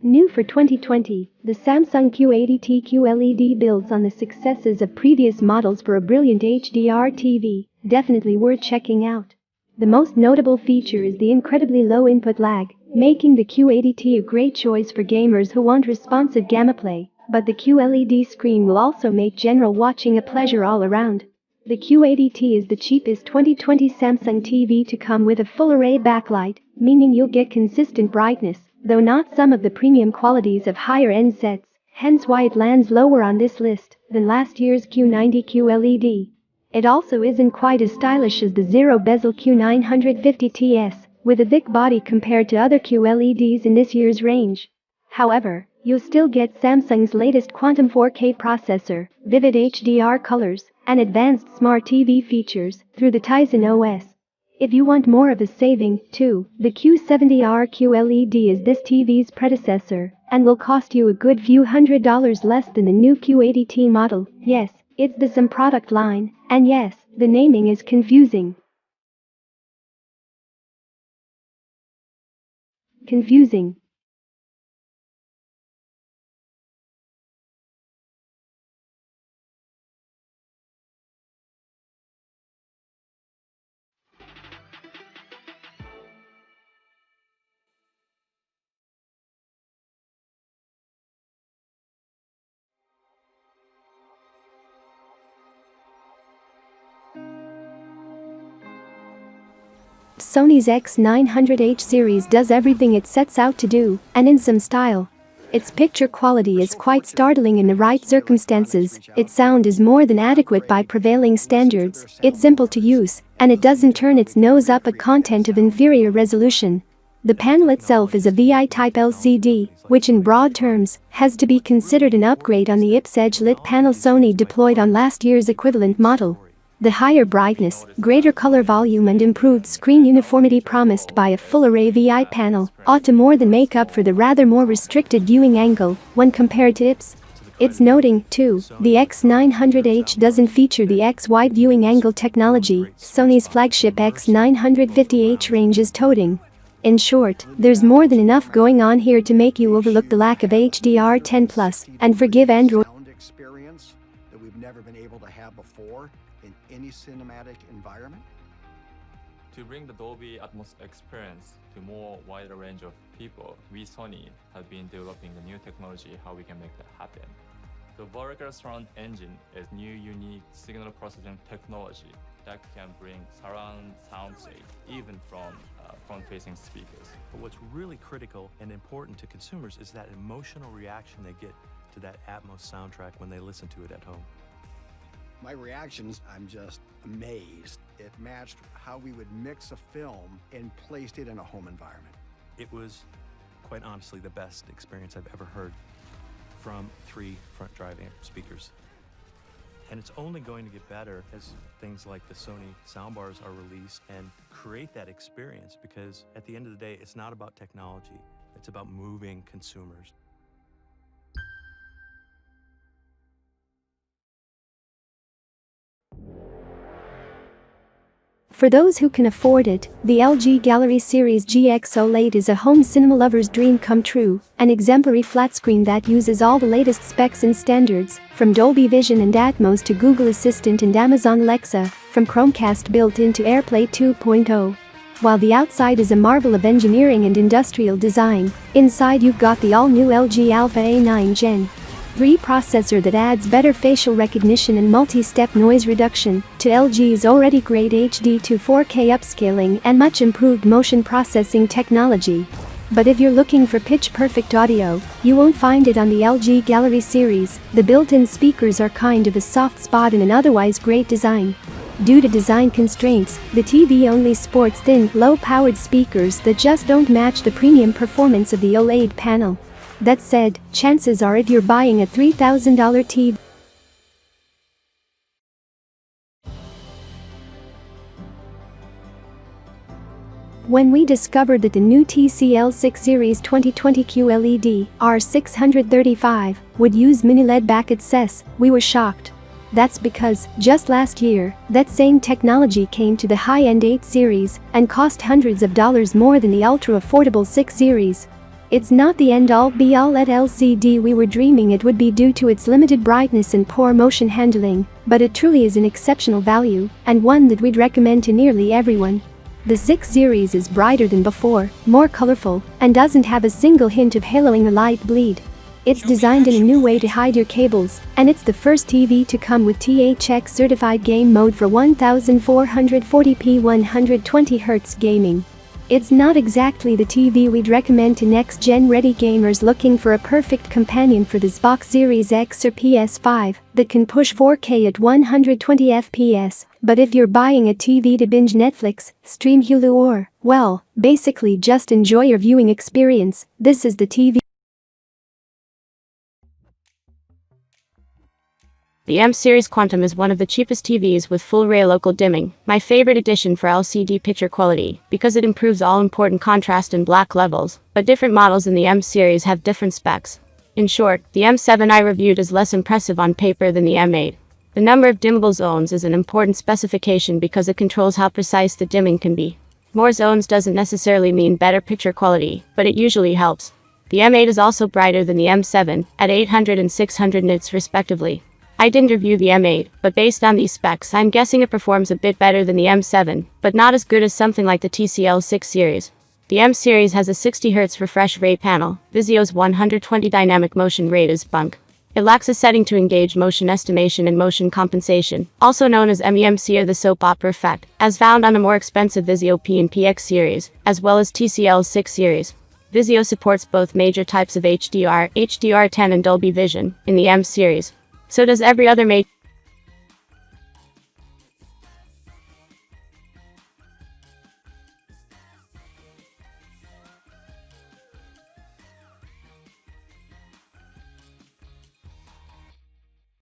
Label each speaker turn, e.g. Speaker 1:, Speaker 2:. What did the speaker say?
Speaker 1: New for 2020, the Samsung Q80T QLED builds on the successes of previous models for a brilliant HDR TV, definitely worth checking out. The most notable feature is the incredibly low input lag, making the Q80T a great choice for gamers who want responsive gameplay, but the QLED screen will also make general watching a pleasure all around. The Q80T is the cheapest 2020 Samsung TV to come with a full-array backlight, meaning you'll get consistent brightness, though not some of the premium qualities of higher-end sets, hence why it lands lower on this list than last year's Q90 QLED. It also isn't quite as stylish as the zero-bezel Q950TS, with a thick body compared to other QLEDs in this year's range. However, you'll still get Samsung's latest Quantum 4K processor, vivid HDR colors, and advanced smart TV features through the Tizen OS. If you want more of a saving, too, the Q70R QLED is this TV's predecessor and will cost you a good few $100s less than the new Q80T model. Yes, it's the same product line, and yes, the naming is confusing. Sony's X900H series does everything it sets out to do, and in some style. Its picture quality is quite startling in the right circumstances, its sound is more than adequate by prevailing standards, it's simple to use, and it doesn't turn its nose up at content of inferior resolution. The panel itself is a VI-type LCD, which in broad terms has to be considered an upgrade on the IPS Edge-lit panel Sony deployed on last year's equivalent model. The higher brightness, greater color volume and improved screen uniformity promised by a full-array VI panel ought to more than make up for the rather more restricted viewing angle when compared to IPS. It's noting, too, the X900H doesn't feature the X-wide viewing angle technology Sony's flagship X950H range is toting. In short, there's more than enough going on here to make you overlook the lack of HDR10+ and forgive Android.
Speaker 2: Experience that we've never been able to have before in any cinematic environment.
Speaker 3: To bring the Dolby Atmos experience to more wider range of people, we Sony have been developing the new technology how we can make that happen. The vertical surround engine is new unique signal processing technology that can bring surround soundscape even from front-facing speakers.
Speaker 4: But what's really critical and important to consumers is that emotional reaction they get to that Atmos soundtrack when they listen to it at home.
Speaker 2: My reactions, I'm just amazed. It matched how we would mix a film and placed it in a home environment.
Speaker 4: It was, quite honestly, the best experience I've ever heard from 3 front driving speakers. And it's only going to get better as things like the Sony soundbars are released and create that experience, because at the end of the day, it's not about technology, it's about moving consumers.
Speaker 1: For those who can afford it, the LG Gallery Series GX OLED is a home cinema lover's dream come true, an exemplary flat screen that uses all the latest specs and standards, from Dolby Vision and Atmos to Google Assistant and Amazon Alexa, from Chromecast built into AirPlay 2.0. While the outside is a marvel of engineering and industrial design, inside you've got the all-new LG Alpha A9 Gen 3 processor that adds better facial recognition and multi-step noise reduction to LG's already great HD to 4K upscaling and much improved motion processing technology. But if you're looking for pitch-perfect audio, you won't find it on the LG Gallery series. The built-in speakers are kind of a soft spot in an otherwise great design. Due to design constraints, the TV only sports thin, low-powered speakers that just don't match the premium performance of the OLED panel. That said, chances are if you're buying a $3,000 TV, when we discovered that the new TCL6 Series 2020 QLED R635 would use mini-LED back access, we were shocked. That's because, just last year, that same technology came to the high-end 8 series and cost hundreds of dollars more than the ultra-affordable 6 series. It's not the end-all be-all at LCD we were dreaming it would be due to its limited brightness and poor motion handling, but it truly is an exceptional value, and one that we'd recommend to nearly everyone. The 6 series is brighter than before, more colorful, and doesn't have a single hint of haloing or light bleed. It's designed in a new way to hide your cables, and it's the first TV to come with THX certified game mode for 1440p 120Hz gaming. It's not exactly the TV we'd recommend to next-gen ready gamers looking for a perfect companion for the Xbox Series X or PS5 that can push 4K at 120 FPS, but if you're buying a TV to binge Netflix, stream Hulu or, well, basically just enjoy your viewing experience, this is the TV.
Speaker 5: The M-Series Quantum is one of the cheapest TVs with full ray local dimming, my favorite addition for LCD picture quality, because it improves all important contrast and black levels, but different models in the M-Series have different specs. In short, the M7 I reviewed is less impressive on paper than the M8. The number of dimmable zones is an important specification because it controls how precise the dimming can be. More zones doesn't necessarily mean better picture quality, but it usually helps. The M8 is also brighter than the M7, at 800 and 600 nits respectively. I didn't review the M8, but based on these specs I'm guessing it performs a bit better than the M7, but not as good as something like the TCL 6 series. The M series has a 60Hz refresh rate panel. Vizio's 120 dynamic motion rate is bunk. It lacks a setting to engage motion estimation and motion compensation, also known as MEMC or the soap opera effect, as found on a more expensive Vizio P and PX series, as well as TCL 6 series. Vizio supports both major types of HDR, HDR10 and Dolby Vision, in the M series. So does every other major